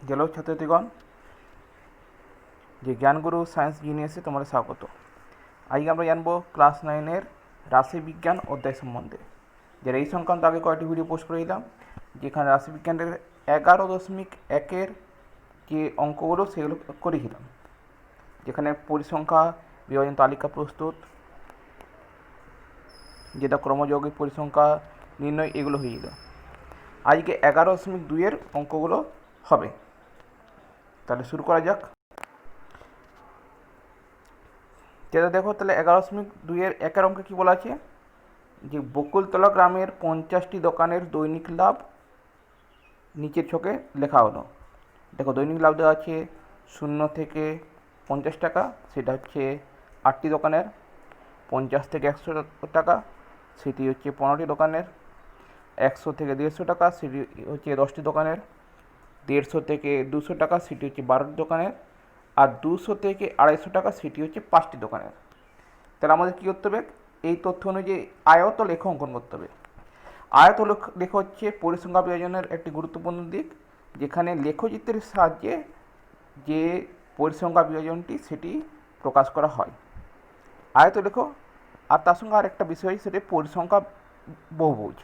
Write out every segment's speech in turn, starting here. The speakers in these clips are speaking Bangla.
হ্যালো ছাত্রছাত্রীগণ, যে জ্ঞানগুরু সায়েন্স জিনিয়াসে তোমাদের স্বাগত। আজকে আমরা জানবো ক্লাস 9-এর রাশিবিজ্ঞান অধ্যায় সম্বন্ধে। যারা এই সংক্রান্ত আগে কয়েকটি ভিডিও পোস্ট করেছিলাম, যেখানে রাশিবিজ্ঞানের 11.1-এর যে অঙ্কগুলো সেগুলো করেছিলাম, যেখানে পরিসংখ্যা, বিভাজন তালিকা প্রস্তুত, যেটা ক্রমযৌগিক পরিসংখ্যা নির্ণয়, এগুলো হয়েছিল। আজকে 11.2-এর অঙ্কগুলো হবে। তাহলে শুরু করা যাক। যেটা দেখো, তাহলে 11.2-এর একের অঙ্কে কী বলা আছে, যে বকুলতলা গ্রামের 50টি দোকানের দৈনিক লাভ নিচের ছকে লেখা হলো। দেখো, দৈনিক লাভ দেওয়া আছে 0 থেকে 50 টাকা, সেটা হচ্ছে 8টি দোকানের। 50 থেকে 100 টাকা, সেটি হচ্ছে 15টি দোকানের। 100 থেকে 150 টাকা, সেটি হচ্ছে 10টি দোকানের। 150 থেকে 200 টাকা, সেটি হচ্ছে 12টি দোকানের। আর 200 থেকে 250 টাকা, সেটি হচ্ছে 5টি দোকানের। তাহলে আমাদের কী করতে হবে, এই তথ্য অনুযায়ী আয়ত লেখ অঙ্কন করতে হবে। আয়ত লেখ হচ্ছে পরিসংখ্যা বিভাজনের একটি গুরুত্বপূর্ণ দিক, যেখানে লেখচিত্রের সাহায্যে যে পরিসংখ্যা বিভাজনটি সেটি প্রকাশ করা হয়। আয়ত লেখ। আর তার সঙ্গে আরেকটা বিষয়, সেটি পরিসংখ্যা বহুভুজ।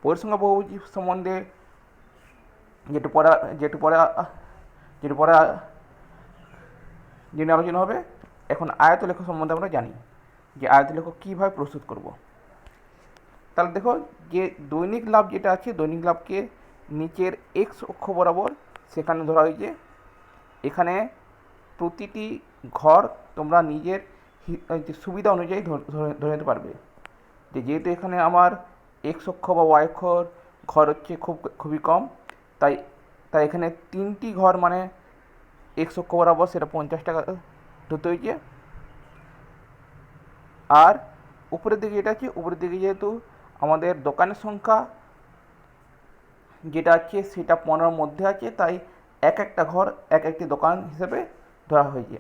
পরিসংখ্যা বহুভুজ সম্বন্ধে যেটু পড়া জেনে আলোচনা হবে। এখন আয়ত লেখ সম্বন্ধে আমরা জানি যে আয়ত লেখ কীভাবে প্রস্তুত করব। তাহলে দেখো, যে দৈনিক লাভ যেটা আছে, দৈনিক লাভকে নিচের এক্স অক্ষ বরাবর সেখানে ধরা হয়েছে। এখানে প্রতিটি ঘর তোমরা নিজের সুবিধা অনুযায়ী ধরে নিতে পারবে। যেহেতু এখানে আমার এক্স অক্ষ বা ওয়াই অক্ষর ঘর হচ্ছে খুবই কম, তাই তাই এখানে 3টি ঘর মানে এক্স অক্ষ বরাবর সেটা 50 টাকা ধরতে হয়েছে। আর উপরের দিকে যেটা আছে, উপরের দিকে যেহেতু আমাদের দোকানের সংখ্যা যেটা আছে সেটা 15-র মধ্যে আছে, তাই এক একটা ঘর এক একটি দোকান হিসেবে ধরা হয়েছে।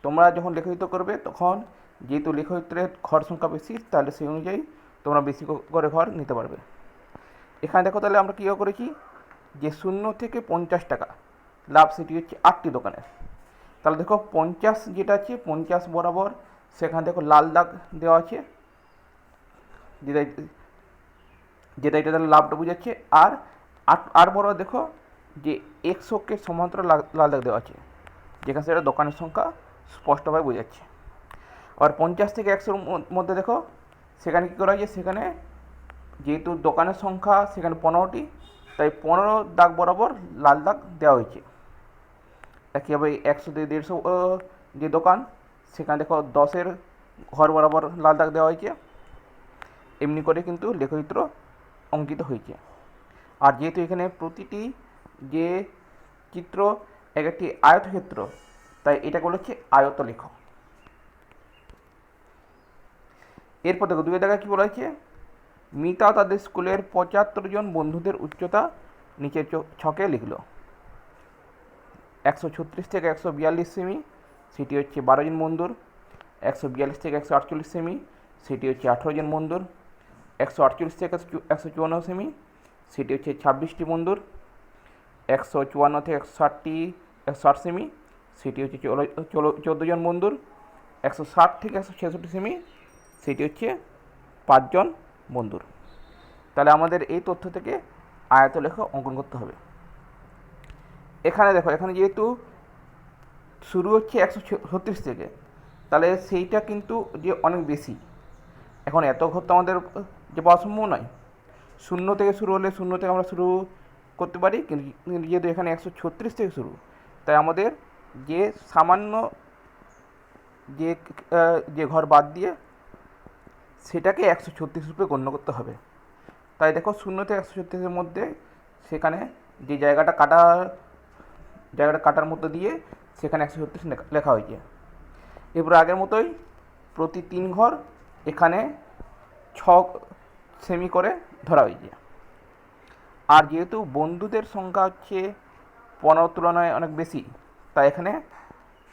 তোমরা যখন লেখচিত্র করবে, তখন যেহেতু লেখচিত্রের ঘর সংখ্যা বেশি, তাহলে সেই অনুযায়ী তোমরা বেশি করে ঘর নিতে পারবে। এখানে দেখো, তাহলে আমরা কী করেছি, যে 0 থেকে 50 টাকা লাভ, সেটি হচ্ছে 8টি দোকানের। তাহলে দেখো, 50 যেটা আছে, 50 বরাবর সেখানে দেখো লাল দাগ দেওয়া আছে, যেটা যেটা এটা তাহলে লাভটা বোঝাচ্ছে। আর 8 বরাবর দেখো যে 100-কে সমান্তরাল লাল দাগ দেওয়া আছে, যেখানে সেটা দোকানের সংখ্যা স্পষ্টভাবে বোঝাচ্ছে। আর 50 থেকে 100-র মধ্যে দেখো, সেখানে কী করা হয়েছে, সেখানে যেহেতু দোকানের সংখ্যা সেখানে 15টি, তাই 15 দাগ বরাবর লাল দাগ দেওয়া হয়েছে। একইভাবে 100 থেকে 150 যে দোকান, সেখানে দেখো 10-এর ঘর বরাবর লাল দাগ দেওয়া হয়েছে। এমনি করে কিন্তু লেখচিত্র অঙ্কিত হয়েছে। আর যেহেতু এখানে প্রতিটি যে চিত্র এক একটি আয়তক্ষেত্র, তাই এটাকে বলা হচ্ছে আয়ত লেখ। এরপর দেখো, 2 জায়গায় কী বলা হয়েছে, মিতা তাদের স্কুলের 75 জন বন্ধুদের উচ্চতা নিচের ছকে লিখল। 136 থেকে 142 সেমি, সেটি হচ্ছে 12 জন বন্ধুর। 142 থেকে 148 সেমি, সেটি হচ্ছে 18 জন বন্ধুর। 148 থেকে 154 সেমি, সেটি হচ্ছে 26টি বন্ধুর। 154 থেকে 160 সেমি, সেটি হচ্ছে 14 জন বন্ধুর। 160 থেকে 166 সেমি, সেটি হচ্ছে 5 জন বন্ধুর। তাহলে আমাদের এই তথ্য থেকে আয়তলেখ অঙ্কন করতে হবে। এখানে দেখো, এখানে যেহেতু শুরু হচ্ছে 136 থেকে, তাহলে সেইটা কিন্তু যে অনেক বেশি। এখন এত ঘর তো আমাদের যে পাওয়া সম্ভব নয়। 0 থেকে শুরু হলে 0 থেকে আমরা শুরু করতে পারি, কিন্তু যেহেতু এখানে 136 থেকে শুরু, তাই আমাদের যে সামান্য যে যে ঘর বাদ দিয়ে সেটাকে 136 রূপে গণ্য করতে হবে। তাই দেখো, 0 থেকে 136-এর মধ্যে সেখানে যে জায়গাটা কাটার মধ্যে দিয়ে সেখানে 136 লেখা হয়েছে। এরপর আগের মতোই প্রতি 3 ঘর এখানে 6 সেমি করে ধরা হয়েছে। আর যেহেতু বন্ধুদের সংখ্যা হচ্ছে 15 তুলনায় অনেক বেশি, তাই এখানে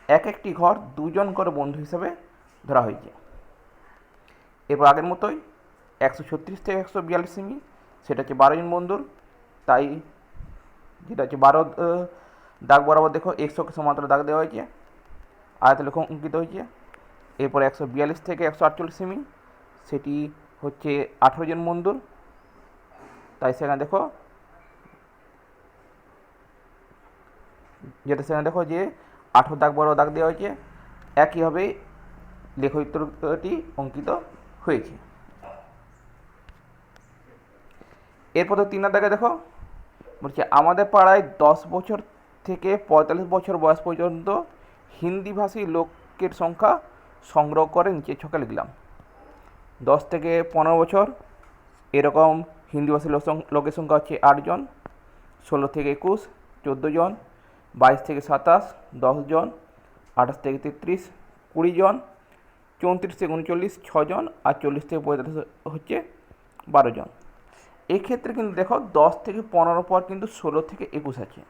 এক একটি ঘর 2 জন করে বন্ধু হিসেবে ধরা হয়েছে। এরপর আগের মতোই 136 থেকে 142 সেমি, সেটা হচ্ছে 12 জন বন্ধুর, তাই যেটা হচ্ছে 12 দাগ বরাবর দেখো 100কে সমান্তরাল দাগ দেওয়া হয়েছে, আয়তলেখ অঙ্কিত হয়েছে। এরপর 142 থেকে 148 সেমি, সেটি হচ্ছে 18 জন মন্দুর, তাই সেখানে দেখো যে 18 দাগ বড় দাগ দেওয়া হয়েছে। একইভাবে লেখচিত্রটি অঙ্কিত হয়েছে। এরপর তো 3 দাগে দেখো বলছে আমাদের পাড়ায় 10 বছর থেকে 45 বছর বয়স পর্যন্ত হিন্দিভাষী লোকের সংখ্যা সংগ্রহ করে নিচে ছকে লিখলাম। 10 থেকে 15 বছর এরকম হিন্দিভাষী লোকের সংখ্যা হচ্ছে 8 জন, 16 থেকে 21 14 জন, 22 থেকে 27 10 জন, 28 থেকে 33 20 জন, 34 থেকে 39 6 জন, আর 40 থেকে 45 হচ্ছে 12 জন। এক্ষেত্রে কিন্তু দেখো 10 থেকে 15 পর কিন্তু 16 থেকে 21 আছে,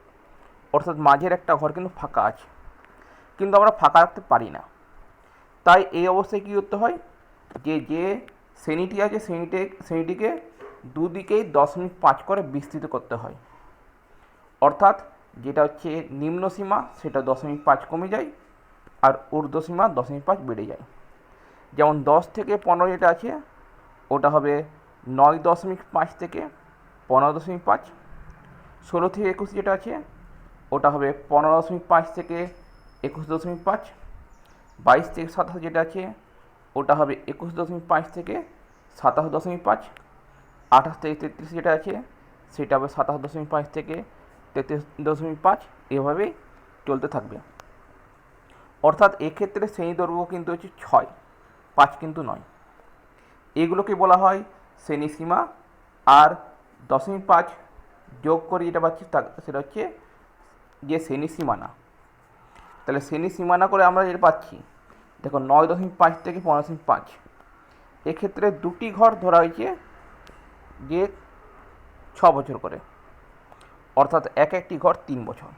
অর্থাৎ মাঝের একটা ঘর কিন্তু ফাঁকা আছে, কিন্তু আমরা ফাঁকা রাখতে পারি না। তাই এই অবস্থায় কী করতে হয়, যে শ্রেণীটি আছে শ্রেণীটিকে দুদিকেই 0.5 করে বিস্তৃত করতে হয়। অর্থাৎ যেটা হচ্ছে নিম্ন সীমা সেটা 0.5 কমে যায়, আর ঊর্ধ্ব সীমা 0.5 বেড়ে যায়। যেমন 10 থেকে 15 যেটা আছে ওটা হবে 9.5 থেকে 15.5। 16 থেকে 21 যেটা আছে ওটা হবে 15.5 থেকে 21.5। 22 থেকে 27 যেটা আছে ওটা হবে 21.5 থেকে 27.5। 28 থেকে 33 যেটা আছে সেটা হবে 27.5 থেকে 33.5। এভাবেই চলতে থাকবে। অর্থাৎ এক্ষেত্রে শ্রেণী দৈর্ঘ্য কিন্তু হচ্ছে 6, 5 কিন্তু নয়। এগুলোকে বলা হয় শ্রেণী সীমা, আর 0.5 যোগ করে যেটা পাচ্ছি সেটা হচ্ছে যে শ্রেণী সীমানা। তাহলে শ্রেণী সীমানা করে আমরা যেটা পাচ্ছি দেখো 9.5 থেকে 15.5। এক্ষেত্রে দুটি ঘর ধরা হয়েছে যে 6 বছর করে, অর্থাৎ একটি ঘর 3 বছর।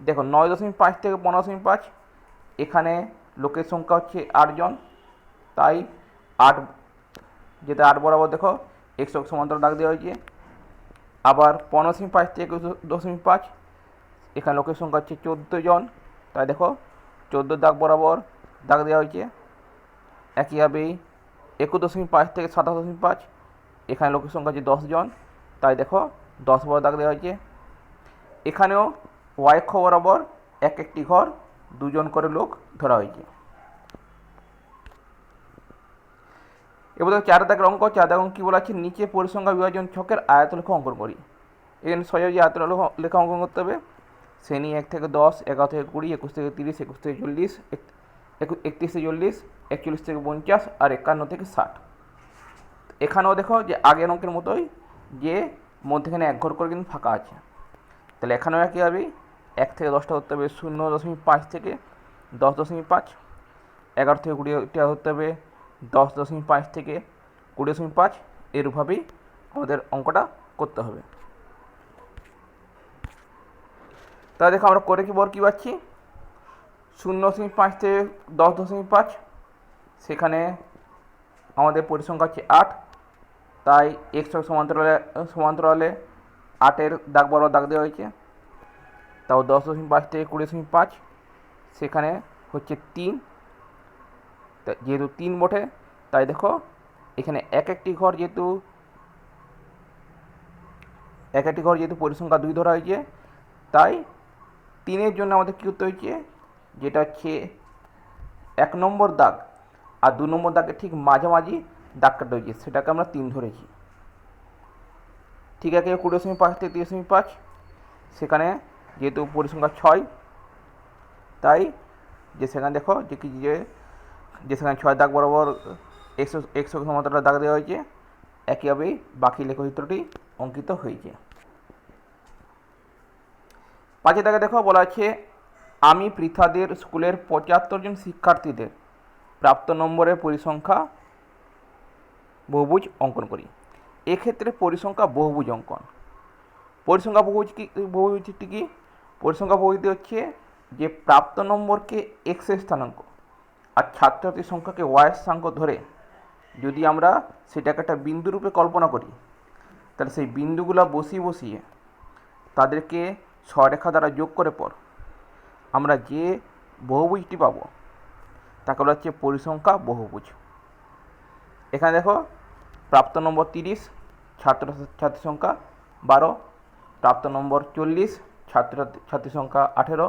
দেখো 9.5 থেকে 15.5 এখানে লোকের সংখ্যা হচ্ছে 8 জন, তাই 8 যেটা 8 বরাবর দেখো 100 সমান্তরাল দাগ দেওয়া হয়েছে। আবার 15.5 থেকে 21.5 এখানে লোকের সংখ্যা হচ্ছে 14 জন, তাই দেখো 14 দাগ বরাবর দাগ দেওয়া হয়েছে। একইভাবেই 21.5 থেকে 27.5 এখানে লোকের সংখ্যা হচ্ছে 10 জন, তাই দেখো 10 বরাবর দাগ দেওয়া হয়েছে। এখানেও ওয়াই অক্ষ বরাবর একটি ঘর 2 জন করে লোক ধরা হয়েছে। এবার 4 দাগের অঙ্ক। 4 দাগের অঙ্ক কী বলা আছে, নিচে পরিসংখ্যা বিভাজন ছকের আয়তলেখ অঙ্কন করি। এখানে সহজে আয়তলেখ অঙ্কন করতে হবে। শ্রেণী 1 থেকে 10, 11 থেকে 20, 21 থেকে 30, 21 থেকে 40, 31 থেকে 40, 41 থেকে 50, আর 51 থেকে 60। এখানেও দেখো যে আগের অঙ্কের মতোই যে মধ্যেখানে এক ঘর করে কিন্তু ফাঁকা আছে। তাহলে এখানেও একইভাবেই 1 থেকে 10টা হতে হবে 0.5 থেকে 10.5, 11 থেকে 20টা হতে হবে 10.5 থেকে 20.5। এরভাবেই আমাদের অঙ্কটা করতে হবে। তাহলে দেখো আমরা করে কী পাচ্ছি, 0.5 থেকে 10.5 সেখানে আমাদের পরিসংখ্যা হচ্ছে 8, তাই x সমান্তরালে 8-এর দাগ বরাবর দাগ দেওয়া হয়েছে। তাও 10.5 থেকে 20.5 সেখানে হচ্ছে 3, যেহেতু 3 বটে তাই দেখো এখানে একটি ঘর যেহেতু পরিসংখ্যা 2 ধরা হয়েছে, তাই 3-এর জন্য আমাদের কী করতে হয়েছে, যেটা হচ্ছে 1 নম্বর দাগ আর 2 নম্বর দাগের ঠিক মাঝামাঝি দাগ কাটা হয়েছে, সেটাকে আমরা 3 ধরেছি। ঠিক আছে, 20.5 থেকে 30.5 সেখানে যেহেতু পরিসংখ্যা 6, তাই যে সেখানে দেখো যে সেখানে 6 দাগ বরাবর 100 সমান্তরাল দাগ দেওয়া হয়েছে। একইভাবেই বাকি লেখচিত্রটি অঙ্কিত হয়েছে। 5 দাগে দেখো বলা আছে আমি পৃথাদের স্কুলের 75 জন শিক্ষার্থীদের প্রাপ্ত নম্বরের পরিসংখ্যা বহুভুজ অঙ্কন করি। এক্ষেত্রে পরিসংখ্যা বহুভুজ অঙ্কন। পরিসংখ্যা বহুভুজটি কি? পরিসংখ্যা বহুভুজটি হচ্ছে যে প্রাপ্ত নম্বরকে এক্সের স্থানাঙ্ক আর ছাত্রছাত্রীর সংখ্যাকে ওয়াইয়ের স্থানাঙ্ক ধরে যদি আমরা সেটাকে একটা বিন্দুরূপে কল্পনা করি, তাহলে সেই বিন্দুগুলো বসিয়ে তাদেরকে সরেখা দ্বারা যোগ করে পর আমরা যে বহুভুজটি পাব তাকে বলা হচ্ছে পরিসংখ্যা বহুভুজ। এখানে দেখো প্রাপ্ত নম্বর 30, ছাত্রছাত্রী সংখ্যা 12, প্রাপ্ত নম্বর 40, ছাত্রছাত্রী সংখ্যা 18,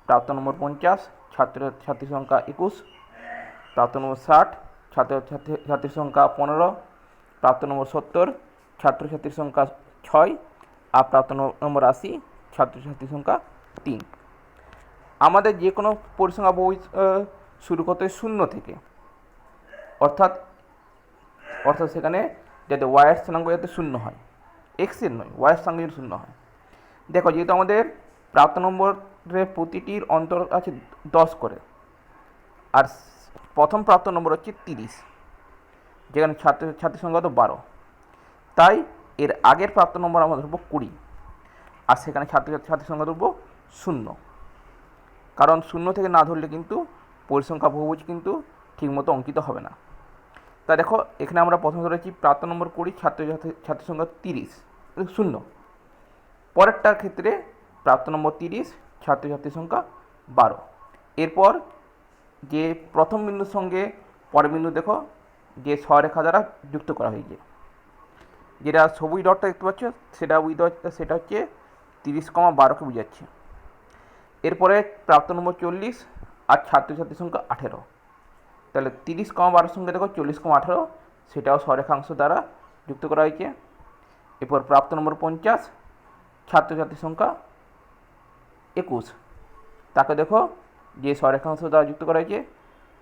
প্রাপ্ত নম্বর 50, ছাত্রছাত্রী সংখ্যা 21, প্রাপ্ত নম্বর 60, ছাত্রছাত্রীর সংখ্যা 15, প্রাপ্ত নম্বর 70, ছাত্রছাত্রীর সংখ্যা 6, আর প্রাপ্ত নম্বর 80, ছাত্রছাত্রীর সংখ্যা 3। আমাদের যে কোনো পরিসংখ্যা বহু শুরু করতে হয় শূন্য থেকে, অর্থাৎ সেখানে যাতে ওয়াইয়ের স্থানাঙ্ক যাতে শূন্য হয়, এক্সের নয়, ওয়াইয়ের স্থানাঙ্ক যদি শূন্য হয়। দেখো যেহেতু আমাদের প্রাপ্ত নম্বরের প্রতিটির অন্তর আছে 10 করে, আর প্রথম প্রাপ্ত নম্বর হচ্ছে 30, যেখানে ছাত্রছাত্রীর সংখ্যা তো 12, তাই এর আগের প্রাপ্ত নম্বর আমরা ধরবো 20, আর সেখানে ছাত্রছাত্রীর সংখ্যা ধরবো 0, কারণ 0 থেকে না ধরলে কিন্তু পরিসংখ্যা বহুভুজ কিন্তু ঠিকমতো অঙ্কিত হবে না। তা দেখো এখানে আমরা প্রথমে ধরেছি প্রাপ্ত নম্বর 20, ছাত্রী সংখ্যা 30, 0। পরেরটার ক্ষেত্রে প্রাপ্ত নম্বর 30, ছাত্রছাত্রীর সংখ্যা 12। এরপর যে প্রথম বিন্দুর সঙ্গে পরের বিন্দু দেখো যে সরেখা দ্বারা যুক্ত করা হয়েছে, যেটা সবুজ ডটটা দেখতে পাচ্ছ সেটা হচ্ছে 30,12কে বোঝাচ্ছে। এরপরে প্রাপ্ত নম্বর 40 আর ছাত্রছাত্রীর সংখ্যা 18, তাহলে 30,12 সঙ্গে দেখো 40,18, সেটাও সরেখাংশ দ্বারা যুক্ত করা হয়েছে। এরপর প্রাপ্ত নম্বর 50, ছাত্রছাত্রীর সংখ্যা 21, তাকে দেখো যে সরেখাংশ দ্বারা যুক্ত করা হয়েছে।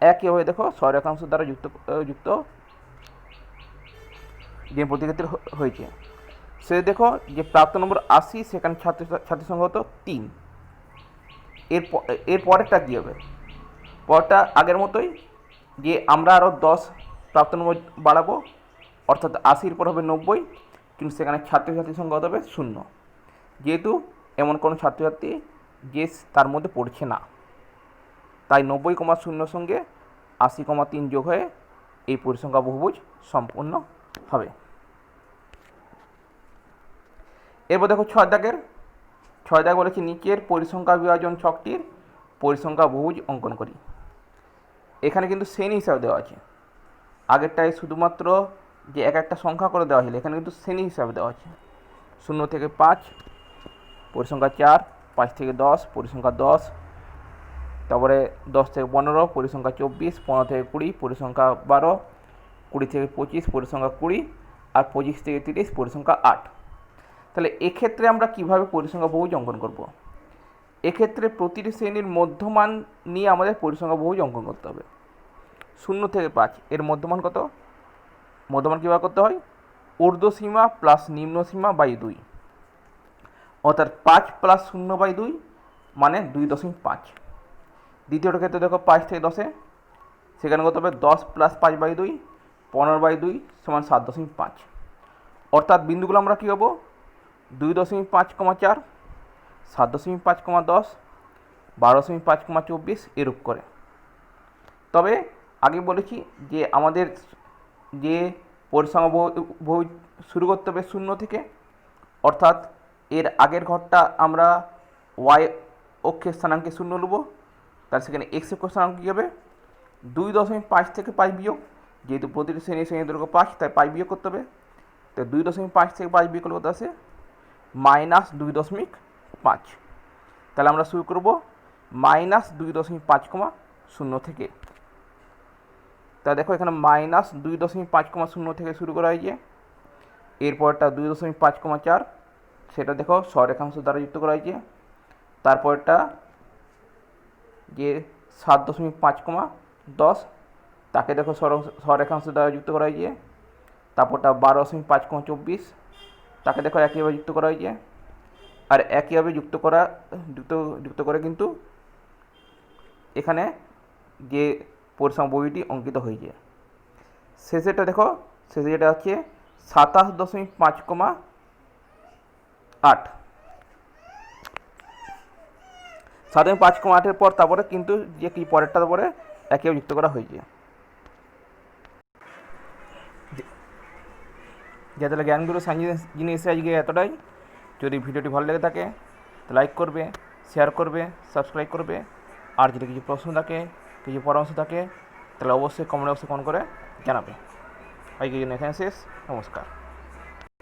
একইভাবে দেখো সরেখাংশ দ্বারা যুক্ত যে প্রতিক্ষেত্রে হয়েছে সে দেখো যে প্রাপ্ত নম্বর 80, সেখানে ছাত্রীর সংখ্যা হতো 3। এর পরেরটা কী হবে? পরেরটা আগের মতোই, যে আমরা আরও 10 প্রাপ্ত নম্বর বাড়াবো, অর্থাৎ 80-র পর হবে 90, কিন্তু সেখানে ছাত্রছাত্রীর সংখ্যা হবে 0, যেহেতু এমন কোনো ছাত্রছাত্রী যে তার মধ্যে পড়ছে না, তাই 90,0 সঙ্গে 80,3 যোগ হয়ে এই পরিসংখ্যা বহুভুজ সম্পূর্ণ হবে। এরপর দেখো 6 দাগ বলেছে নিচের পরিসংখ্যা বিভাজন ছকটির পরিসংখ্যা বহুভুজ অঙ্কন করি। এখানে কিন্তু শ্রেণী হিসাবে দেওয়া আছে, আগেরটায় শুধুমাত্র যে এক একটা সংখ্যা করে দেওয়া ছিল, এখানে কিন্তু শ্রেণী হিসাবে দেওয়া আছে। 0 থেকে 5 পরিসংখ্যা 4, 5 থেকে 10 পরিসংখ্যা 10, তারপরে 10 থেকে 15 পরিসংখ্যা 24, 15 থেকে 20 পরিসংখ্যা 12, 20 থেকে 25 পরিসংখ্যা 20, আর 25 থেকে 30 পরিসংখ্যা 8। তাহলে এক্ষেত্রে আমরা কিভাবে পরিসংখ্যা বহুভুজ অঙ্কন করব? এক্ষেত্রে প্রতিটি শ্রেণীর মধ্যমান নিয়ে আমাদের পরিসংখ্যা বহুভুজ অঙ্কন করতে হবে। 0 থেকে 5 এর মধ্যমান কত? মধ্যমান কীভাবে করতে হয়? ঊর্ধ্বসীমা প্লাস নিম্নসীমা বাই 2, অর্থাৎ 5 প্লাস 0/2 মানে 2.5। দ্বিতীয়টার ক্ষেত্রে দেখো 5 থেকে 10, সেখানে কত হবে? 10 প্লাস 5/2, 15/2 সমান 7.5। অর্থাৎ বিন্দুগুলো আমরা কী হবো? 2.5,4, 7.5,10, 12.5,24 এরূপ করে। তবে আগে বলেছি যে আমাদের যে পরিসংখ্যা বহুভুজ শুরু করতে হবে 0 থেকে, অর্থাৎ এর আগের ঘরটা আমরা ওয়াই অক্ষের স্থানাঙ্কে 0 নেব, তার সেখানে এক্স অক্ষের স্থানাঙ্ক কী হবে? 2.5 থেকে 5 বিয়োগ, যেহেতু প্রতিটি শ্রেণী দৈর্ঘ্য 5, তাই 5 বিয়োগ করতে হবে। তো 2.5 থেকে 5 বিয়োগ করতে আসে -2.5। তাহলে আমরা শুরু করব -2.5,0 থেকে। তা দেখো এখানে -2.5,0 থেকে শুরু করা হয়েছে। এরপরটা 2.5,4, সেটা দেখো সরেখাংশ দ্বারা যুক্ত করা হয়েছে। তারপরটা যে 7.5,10, তাকে দেখো সরেখাংশ দ্বারা যুক্ত করা হয়েছে। তারপরটা 12.5,24, তাকে দেখো একইভাবে যুক্ত করা হয়েছে। আর একইভাবে যুক্ত করে কিন্তু এখানে যে পরিসংখ্যা বইটি অঙ্কিত হয়েছে। শেষেটা দেখো, শেষে যেটা হচ্ছে 27.5,8, 7.5,8-এর পর তারপরে কিন্তু যে কি পরেরটা তারপরে একইভাবে যুক্ত করা হয়েছে। যে তাহলে জ্ঞানগুলো সায়েন্স জিনিস আজকে এতটাই। যদি ভিডিওটি ভালো লেগে থাকে তো লাইক করবে, শেয়ার করবে, সাবস্ক্রাইব করবে। আর যদি কিছু প্রশ্ন থাকে, কিছু পরামর্শ থাকে, তাহলে অবশ্যই কমেন্ট বক্সে কমেন্ট করে জানাবে। আজকের জন্য এখানে শেষ। নমস্কার।